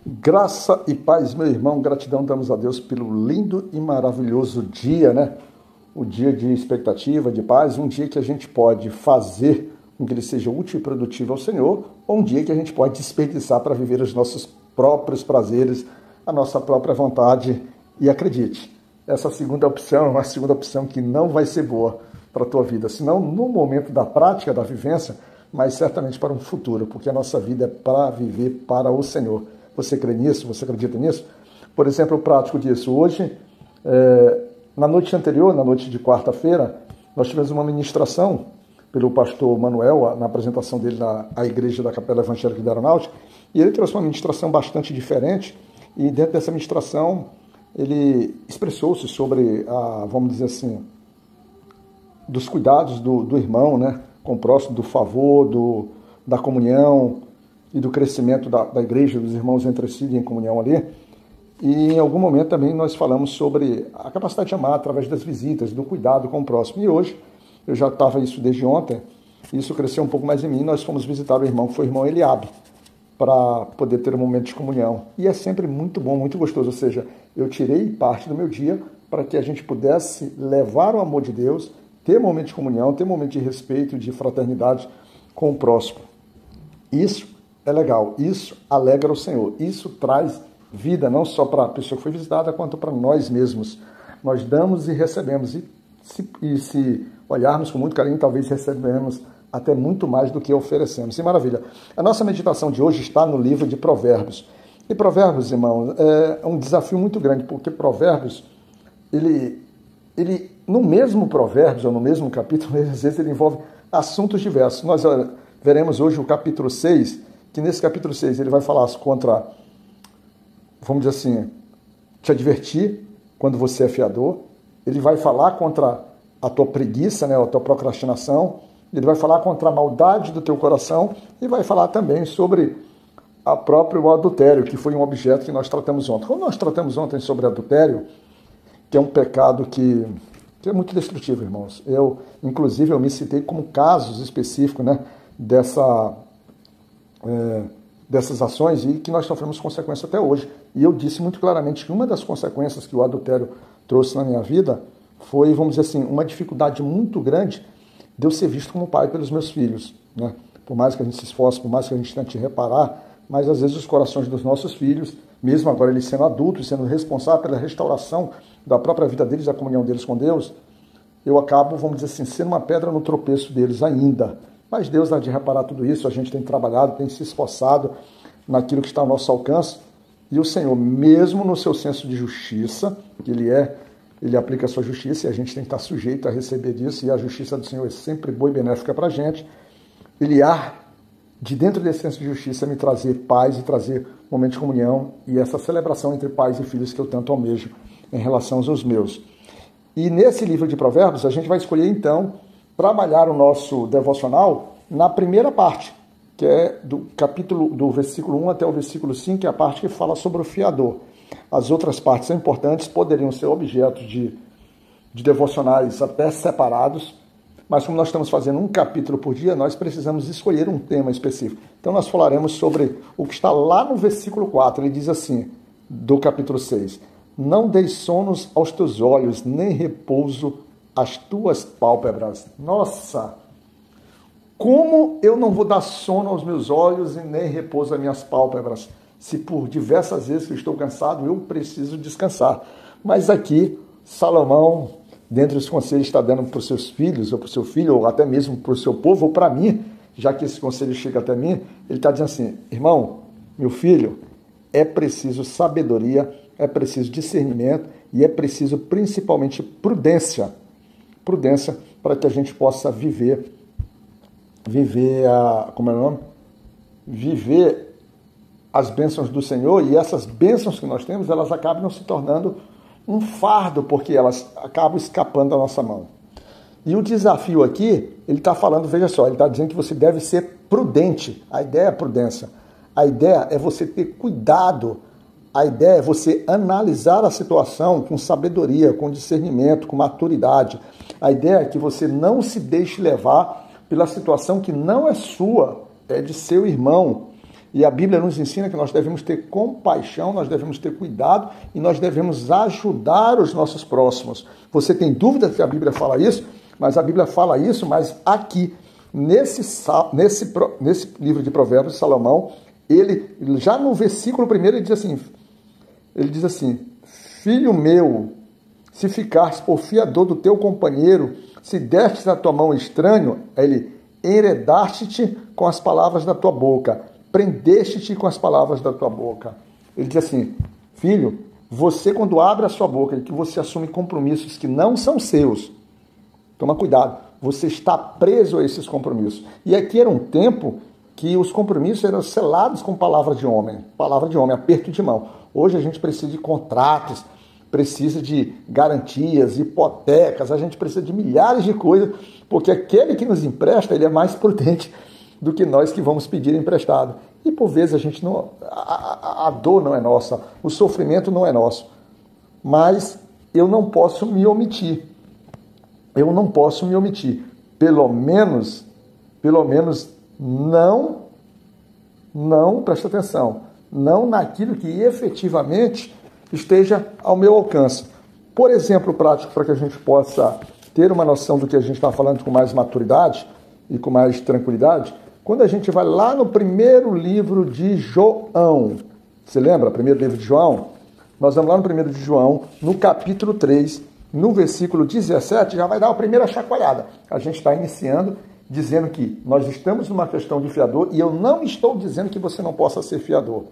Graça e paz, meu irmão, gratidão damos a Deus pelo lindo e maravilhoso dia, né? O dia de expectativa, de paz, um dia que a gente pode fazer com que ele seja útil e produtivo ao Senhor, ou um dia que a gente pode desperdiçar para viver os nossos próprios prazeres, a nossa própria vontade. E acredite, essa segunda opção é uma segunda opção que não vai ser boa para a tua vida, senão no momento da prática, da vivência, mas certamente para um futuro, porque a nossa vida é para viver para o Senhor. Você crê nisso? Você acredita nisso? Por exemplo, o prático disso. Hoje, na noite anterior, na noite de quarta-feira, nós tivemos uma ministração pelo pastor Manuel, na apresentação dele na igreja da Capela Evangélica de Aeronáutica, e ele trouxe uma ministração bastante diferente, e dentro dessa ministração ele expressou-se sobre, vamos dizer assim, dos cuidados do irmão, né, com o próximo, do favor, da comunhão, e do crescimento da igreja, dos irmãos entre si em comunhão ali. E em algum momento também nós falamos sobre a capacidade de amar através das visitas, do cuidado com o próximo. E hoje, eu já estava isso desde ontem, isso cresceu um pouco mais em mim, nós fomos visitar o irmão, que foi o irmão Eliabe, para poder ter um momento de comunhão. E é sempre muito bom, muito gostoso, ou seja, eu tirei parte do meu dia para que a gente pudesse levar o amor de Deus, ter momento de comunhão, ter momento de respeito, de fraternidade com o próximo. Isso é legal, isso alegra o Senhor, isso traz vida não só para a pessoa que foi visitada, quanto para nós mesmos. Nós damos e recebemos, e se olharmos com muito carinho, talvez recebemos até muito mais do que oferecemos. E maravilha! A nossa meditação de hoje está no livro de Provérbios. E Provérbios, irmãos, é um desafio muito grande, porque Provérbios, ele no mesmo Provérbios, ou no mesmo capítulo, às vezes ele envolve assuntos diversos. Nós veremos hoje o capítulo 6, que nesse capítulo 6 ele vai falar contra, vamos dizer assim, te advertir quando você é fiador, ele vai falar contra a tua preguiça, né, a tua procrastinação, ele vai falar contra a maldade do teu coração e vai falar também sobre o próprio adultério, que foi um objeto que nós tratamos ontem. Como nós tratamos ontem sobre adultério, que é um pecado que é muito destrutivo, irmãos. Inclusive, eu me citei como casos específicos, né, dessas ações e que nós sofremos consequências até hoje. E eu disse muito claramente que uma das consequências que o adultério trouxe na minha vida foi, vamos dizer assim, uma dificuldade muito grande de eu ser visto como pai pelos meus filhos, né? Por mais que a gente se esforce, por mais que a gente tente reparar, mas às vezes os corações dos nossos filhos, mesmo agora eles sendo adultos, sendo responsáveis pela restauração da própria vida deles, da comunhão deles com Deus, eu acabo, vamos dizer assim, sendo uma pedra no tropeço deles ainda. Mas Deus há de reparar tudo isso, a gente tem trabalhado, tem se esforçado naquilo que está ao nosso alcance, e o Senhor, mesmo no seu senso de justiça, que ele aplica a sua justiça, e a gente tem que estar sujeito a receber disso, e a justiça do Senhor é sempre boa e benéfica para a gente, ele há, de dentro desse senso de justiça, me trazer paz e trazer momento de comunhão, e essa celebração entre pais e filhos que eu tanto almejo em relação aos meus. E nesse livro de Provérbios, a gente vai escolher, então, trabalhar o nosso devocional na primeira parte, que é do versículo 1 até o versículo 5, que é a parte que fala sobre o fiador. As outras partes são importantes, poderiam ser objeto de devocionais até separados, mas como nós estamos fazendo um capítulo por dia, nós precisamos escolher um tema específico. Então nós falaremos sobre o que está lá no versículo 4, ele diz assim, do capítulo 6, não deis sonos aos teus olhos, nem repouso as tuas pálpebras. Nossa! Como eu não vou dar sono aos meus olhos e nem repouso às minhas pálpebras? Se por diversas vezes que eu estou cansado, eu preciso descansar. Mas aqui, Salomão, dentre os conselhos, está dando para os seus filhos, ou para o seu filho, ou até mesmo para o seu povo, ou para mim, já que esse conselho chega até mim, ele está dizendo assim, irmão, meu filho, é preciso sabedoria, é preciso discernimento e é preciso principalmente prudência para que a gente possa viver as bênçãos do Senhor, e essas bênçãos que nós temos, elas acabam se tornando um fardo, porque elas acabam escapando da nossa mão. E o desafio aqui, ele está falando, veja só, ele está dizendo que você deve ser prudente. A ideia é prudência. A ideia é você ter cuidado. A ideia é você analisar a situação com sabedoria, com discernimento, com maturidade. A ideia é que você não se deixe levar pela situação que não é sua, é de seu irmão. E a Bíblia nos ensina que nós devemos ter compaixão, nós devemos ter cuidado e nós devemos ajudar os nossos próximos. Você tem dúvida que a Bíblia fala isso? Mas a Bíblia fala isso, mas aqui, nesse livro de Provérbios de Salomão, ele, já no versículo 1, ele diz assim, filho meu, se ficares por fiador do teu companheiro, se destes na tua mão estranho, ele enredaste-te com as palavras da tua boca, prendeste-te com as palavras da tua boca. Ele diz assim, filho, você quando abre a sua boca e que você assume compromissos que não são seus, toma cuidado, você está preso a esses compromissos. E aqui era um tempo que os compromissos eram selados com palavra de homem, aperto de mão. Hoje a gente precisa de contratos, precisa de garantias, hipotecas, a gente precisa de milhares de coisas, porque aquele que nos empresta, ele é mais prudente do que nós que vamos pedir emprestado. E por vezes a gente não, a dor não é nossa, o sofrimento não é nosso. Mas eu não posso me omitir. Pelo menos não, presta atenção, não naquilo que efetivamente esteja ao meu alcance. Por exemplo prático, para que a gente possa ter uma noção do que a gente está falando com mais maturidade e com mais tranquilidade, quando a gente vai lá no primeiro livro de João, você lembra? Primeiro livro de João? Nós vamos lá no primeiro de João, no capítulo 3, no versículo 17, já vai dar a primeira chacoalhada. A gente está iniciando dizendo que nós estamos numa questão de fiador, e eu não estou dizendo que você não possa ser fiador.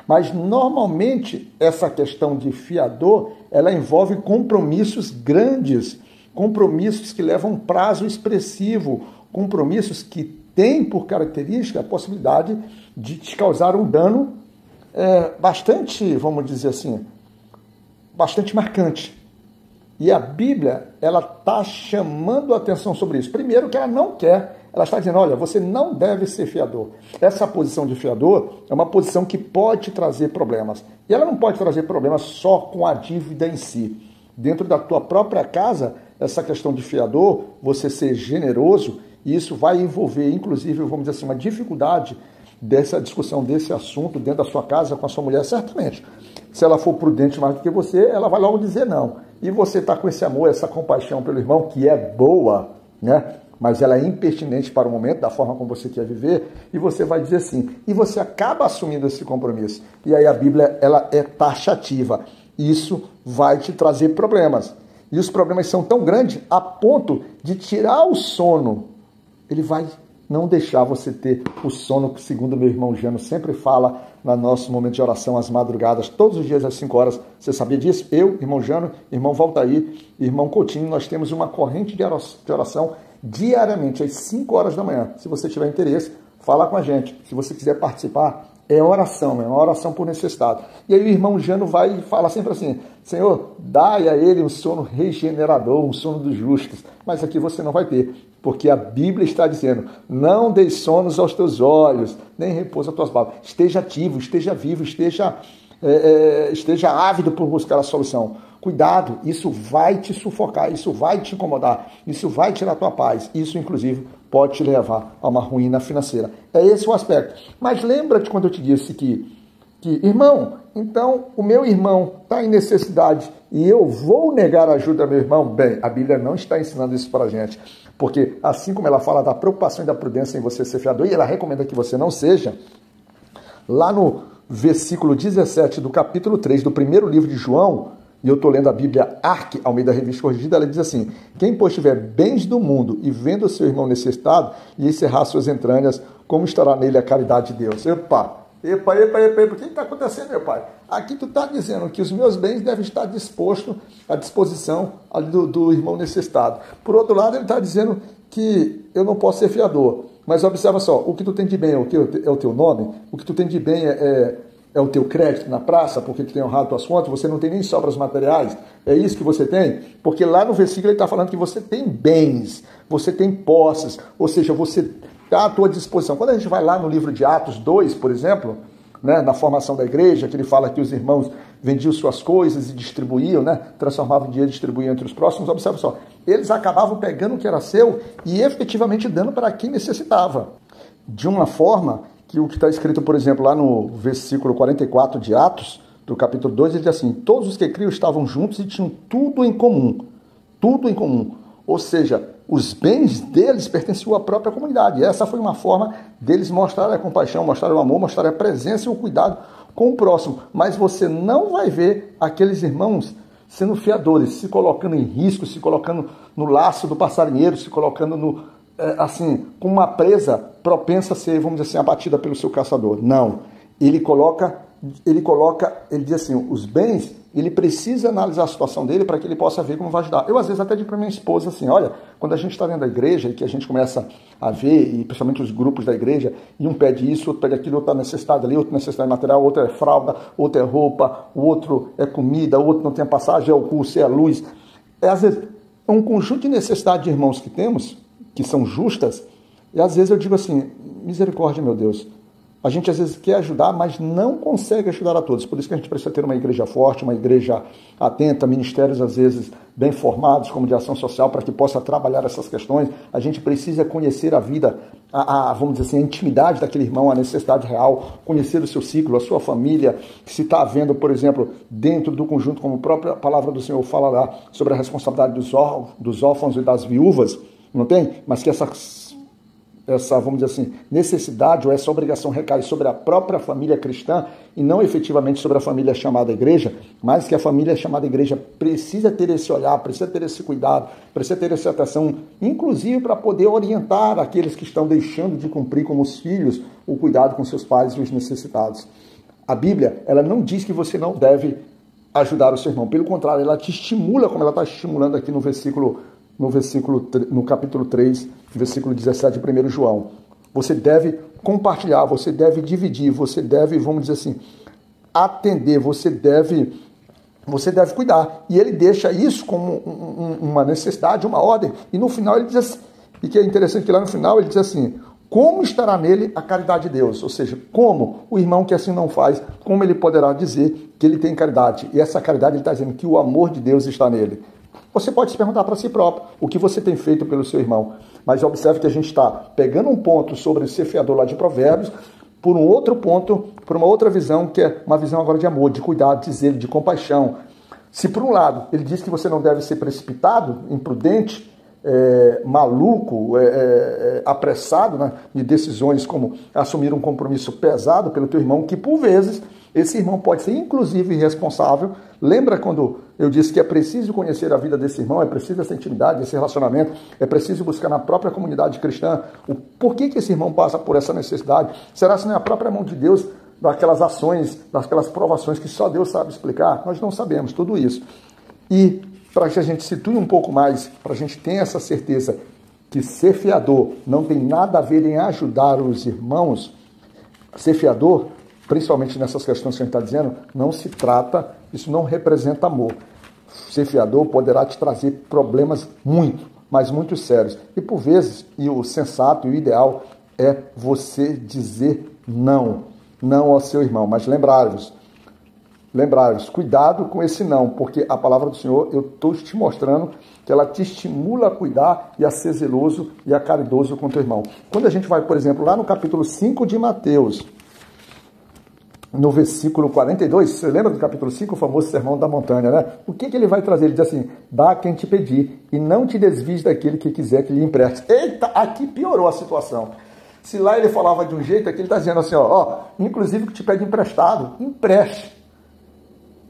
Mas, normalmente, essa questão de fiador, ela envolve compromissos grandes, compromissos que levam um prazo expressivo, compromissos que têm por característica a possibilidade de te causar um dano bastante, vamos dizer assim, bastante marcante. E a Bíblia, ela está chamando a atenção sobre isso. Primeiro que ela não quer, ela está dizendo, olha, você não deve ser fiador. Essa posição de fiador é uma posição que pode trazer problemas. E ela não pode trazer problemas só com a dívida em si. Dentro da tua própria casa, essa questão de fiador, você ser generoso, e isso vai envolver, inclusive, vamos dizer assim, uma dificuldade dessa discussão, desse assunto dentro da sua casa com a sua mulher, certamente. Se ela for prudente mais do que você, ela vai logo dizer não. E você está com esse amor, essa compaixão pelo irmão, que é boa, né? Mas ela é impertinente para o momento, da forma como você quer viver, e você vai dizer sim. E você acaba assumindo esse compromisso. E aí a Bíblia, ela é taxativa. Isso vai te trazer problemas. E os problemas são tão grandes a ponto de tirar o sono. Ele vai não deixar você ter o sono que, segundo meu irmão Jano sempre fala no nosso momento de oração, às madrugadas, todos os dias às 5 horas. Você sabia disso? Eu, irmão Jano, irmão Valtair, irmão Coutinho, nós temos uma corrente de oração diariamente, às 5 horas da manhã. Se você tiver interesse, fala com a gente. Se você quiser participar, é oração, é uma oração por necessidade. E aí o irmão Jano vai e fala sempre assim, Senhor, dai a ele um sono regenerador, um sono dos justos. Mas aqui você não vai ter, porque a Bíblia está dizendo, não dê sonos aos teus olhos, nem repouso às tuas palavras. Esteja ativo, esteja vivo, esteja ávido por buscar a solução. Cuidado, isso vai te sufocar, isso vai te incomodar, isso vai tirar a tua paz, isso inclusive pode te levar a uma ruína financeira. É esse o aspecto. Mas lembra-te quando eu te disse que irmão, então o meu irmão está em necessidade e eu vou negar ajuda ao meu irmão? Bem, a Bíblia não está ensinando isso para a gente, porque assim como ela fala da preocupação e da prudência em você ser fiador, e ela recomenda que você não seja, lá no versículo 17 do capítulo 3 do primeiro livro de João, e eu estou lendo a Bíblia Arque, Almeida Revista Corrigida, ela diz assim, quem pois tiver bens do mundo e vendo o seu irmão necessitado e encerrar suas entranhas, como estará nele a caridade de Deus? Epa, o que está acontecendo, meu pai? Aqui tu está dizendo que os meus bens devem estar à disposição do irmão necessitado. Por outro lado, ele está dizendo que eu não posso ser fiador. Mas observa só, o que tu tem de bem é o teu nome, o que tu tem de bem é o teu crédito na praça, porque tu tem honrado tuas contas, você não tem nem sobras materiais, é isso que você tem? Porque lá no versículo ele está falando que você tem bens, você tem posses, ou seja, você está à tua disposição. Quando a gente vai lá no livro de Atos 2, por exemplo, né, na formação da igreja, que ele fala que os irmãos vendiam suas coisas e distribuíam, né, transformavam em dinheiro e distribuíam entre os próximos, observa só, eles acabavam pegando o que era seu e efetivamente dando para quem necessitava, de uma forma que o que está escrito, por exemplo, lá no versículo 44 de Atos, do capítulo 2, ele diz assim: todos os que criam estavam juntos e tinham tudo em comum. Tudo em comum. Ou seja, os bens deles pertenciam à própria comunidade. E essa foi uma forma deles mostrarem a compaixão, mostrarem o amor, mostrarem a presença e o cuidado com o próximo. Mas você não vai ver aqueles irmãos sendo fiadores, se colocando em risco, se colocando no laço do passarinheiro, se colocando assim, com uma presa propensa a ser, vamos dizer assim, abatida pelo seu caçador. Não. Ele diz assim, os bens, ele precisa analisar a situação dele para que ele possa ver como vai ajudar. Eu, às vezes, até digo para minha esposa assim, olha, quando a gente está dentro da igreja e que a gente começa a ver, e principalmente os grupos da igreja, e um pede isso, outro pede aquilo, outro está necessitado ali, outro necessidade material, outro é fralda, outro é roupa, o outro é comida, o outro não tem passagem, é o curso, é a luz. Às vezes, é um conjunto de necessidades de irmãos que temos, que são justas, e às vezes eu digo assim, misericórdia, meu Deus, a gente às vezes quer ajudar, mas não consegue ajudar a todos. Por isso que a gente precisa ter uma igreja forte, uma igreja atenta, ministérios às vezes bem formados, como de ação social, para que possa trabalhar essas questões. A gente precisa conhecer a vida, vamos dizer assim, a intimidade daquele irmão, a necessidade real, conhecer o seu ciclo, a sua família, se está havendo, por exemplo, dentro do conjunto, como a própria palavra do Senhor fala lá, sobre a responsabilidade dos órfãos e das viúvas, não tem? Mas que essa, vamos dizer assim, necessidade ou essa obrigação recai sobre a própria família cristã e não efetivamente sobre a família chamada igreja, mas que a família chamada igreja precisa ter esse olhar, precisa ter esse cuidado, precisa ter essa atenção, inclusive para poder orientar aqueles que estão deixando de cumprir como os filhos o cuidado com seus pais e os necessitados. A Bíblia, ela não diz que você não deve ajudar o seu irmão, pelo contrário, ela te estimula, como ela está estimulando aqui no capítulo 3, versículo 17 de 1 João. Você deve compartilhar, você deve dividir, você deve, vamos dizer assim, atender, você deve cuidar. E ele deixa isso como uma necessidade, uma ordem. E no final ele diz assim, e que é interessante que lá no final ele diz assim, como estará nele a caridade de Deus? Ou seja, como o irmão que assim não faz, como ele poderá dizer que ele tem caridade? E essa caridade ele está dizendo que o amor de Deus está nele. Você pode se perguntar para si próprio o que você tem feito pelo seu irmão. Mas observe que a gente está pegando um ponto sobre ser fiador lá de Provérbios, por um outro ponto, por uma outra visão, que é uma visão agora de amor, de cuidado, de zelo, de compaixão. Se por um lado ele diz que você não deve ser precipitado, imprudente, maluco, apressado, né, de decisões como assumir um compromisso pesado pelo teu irmão, que por vezes esse irmão pode ser inclusive irresponsável. Lembra quando eu disse que é preciso conhecer a vida desse irmão, é preciso essa intimidade, esse relacionamento, é preciso buscar na própria comunidade cristã o porquê que esse irmão passa por essa necessidade? Será que não é a própria mão de Deus, daquelas ações, daquelas provações que só Deus sabe explicar? Nós não sabemos tudo isso. E para que a gente situe um pouco mais, para a gente ter essa certeza que ser fiador não tem nada a ver em ajudar os irmãos, ser fiador, principalmente nessas questões que a gente está dizendo, não se trata, isso não representa amor. Ser fiador poderá te trazer problemas muito, mas muito sérios. E por vezes, e o sensato e o ideal é você dizer não ao seu irmão. Mas lembrai-vos, cuidado com esse não, porque a palavra do Senhor, eu estou te mostrando que ela te estimula a cuidar e a ser zeloso e a caridoso com o teu irmão. Quando a gente vai, por exemplo, lá no capítulo 5 de Mateus, no versículo 42, você lembra do capítulo 5, o famoso Sermão da Montanha, né? O que ele vai trazer? Ele diz assim, dá a quem te pedir e não te desvies daquele que quiser que lhe empreste. Eita, aqui piorou a situação. Se lá ele falava de um jeito, aqui ele está dizendo assim, inclusive que te pede emprestado, empreste.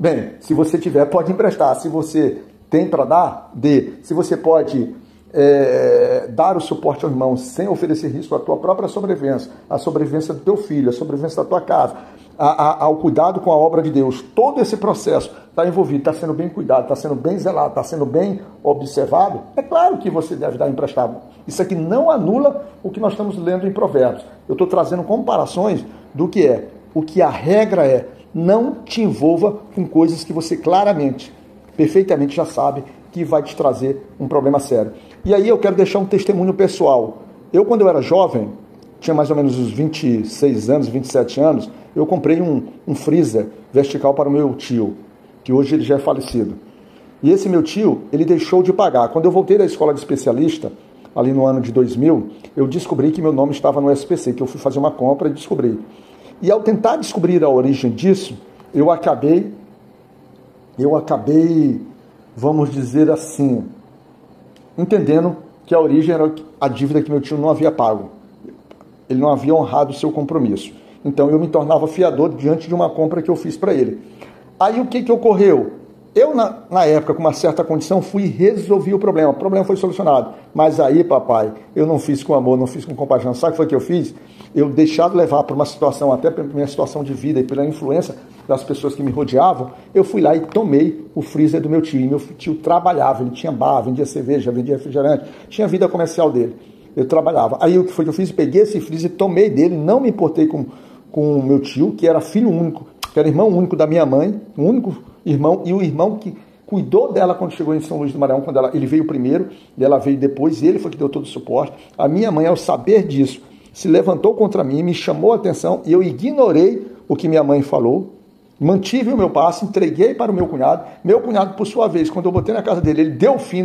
Bem, se você tiver, pode emprestar. Se você tem para dar, dê. Se você pode dar o suporte ao irmão sem oferecer risco à tua própria sobrevivência, à sobrevivência do teu filho, à sobrevivência da tua casa, ao cuidado com a obra de Deus, todo esse processo está envolvido, está sendo bem cuidado, está sendo bem zelado, está sendo bem observado, é claro que você deve dar emprestado. Isso aqui não anula o que nós estamos lendo em Provérbios. Eu estou trazendo comparações do que é. O que a regra é, não te envolva com coisas que você claramente, perfeitamente já sabe que vai te trazer um problema sério. E aí eu quero deixar um testemunho pessoal. Eu, quando eu era jovem, tinha mais ou menos uns 26 anos, 27 anos, eu comprei um freezer vertical para o meu tio, que hoje ele já é falecido. E esse meu tio, ele deixou de pagar. Quando eu voltei da escola de especialista, ali no ano de 2000, eu descobri que meu nome estava no SPC, que eu fui fazer uma compra e descobri. E ao tentar descobrir a origem disso, eu acabei, vamos dizer assim, entendendo que a origem era a dívida que meu tio não havia pago. Ele não havia honrado o seu compromisso. Então eu me tornava fiador diante de uma compra que eu fiz para ele. Aí o que ocorreu? Eu, na época, com uma certa condição, fui e resolvi o problema foi solucionado. Mas aí, papai, eu não fiz com amor, não fiz com compaixão. Sabe o que foi que eu fiz? Eu deixado levar para uma situação, até pela minha situação de vida e pela influência das pessoas que me rodeavam, eu fui lá e tomei o freezer do meu tio. E meu tio trabalhava, ele tinha bar, vendia cerveja, vendia refrigerante, tinha a vida comercial dele. Eu trabalhava. Aí o que foi que eu fiz? Peguei esse freezer, tomei dele, não me importei com o meu tio, que era filho único, que era irmão único da minha mãe, o único irmão, e o irmão que cuidou dela quando chegou em São Luís do Maranhão, quando ele veio primeiro, e ela veio depois, e ele foi que deu todo o suporte. A minha mãe, ao saber disso, se levantou contra mim, me chamou a atenção, e eu ignorei o que minha mãe falou, mantive o meu passo, entreguei para o meu cunhado. Meu cunhado, por sua vez, quando eu botei na casa dele, ele deu fim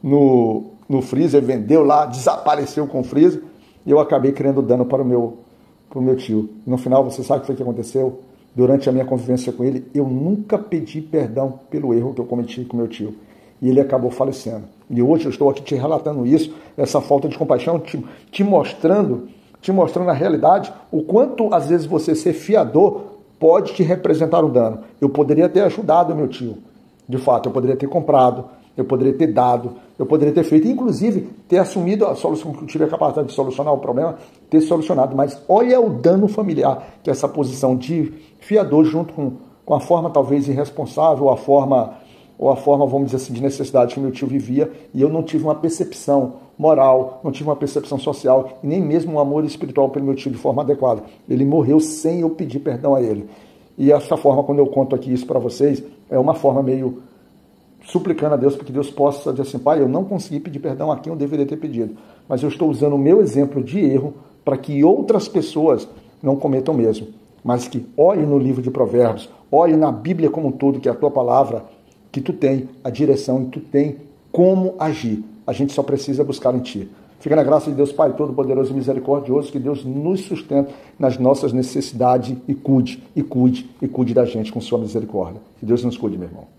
no freezer, vendeu lá, desapareceu com o freezer, e eu acabei criando dano para o meu tio. No final, você sabe o que foi que aconteceu? Durante a minha convivência com ele, eu nunca pedi perdão pelo erro que eu cometi com meu tio. E ele acabou falecendo. E hoje eu estou aqui te relatando isso, essa falta de compaixão, te mostrando a realidade, o quanto às vezes você ser fiador pode te representar um dano. Eu poderia ter ajudado meu tio. De fato, eu poderia ter comprado, eu poderia ter dado, eu poderia ter feito, inclusive ter assumido a solução, que eu tive a capacidade de solucionar o problema, ter solucionado. Mas olha o dano familiar que essa posição de fiador, junto com a forma talvez irresponsável, ou a forma, vamos dizer assim, de necessidade que meu tio vivia, e eu não tive uma percepção moral, não tive uma percepção social, e nem mesmo um amor espiritual pelo meu tio de forma adequada. Ele morreu sem eu pedir perdão a ele. E essa forma, quando eu conto aqui isso para vocês, é uma forma meio suplicando a Deus, para que Deus possa dizer assim: pai, eu não consegui pedir perdão a quem eu deveria ter pedido, mas eu estou usando o meu exemplo de erro para que outras pessoas não cometam o mesmo. Mas que olhe no livro de Provérbios, olhe na Bíblia como um todo, que é a tua palavra, que tu tem a direção e tu tem como agir. A gente só precisa buscar em ti. Fica na graça de Deus, Pai Todo-Poderoso e Misericordioso, que Deus nos sustente nas nossas necessidades e cuide da gente com sua misericórdia. Que Deus nos cuide, meu irmão.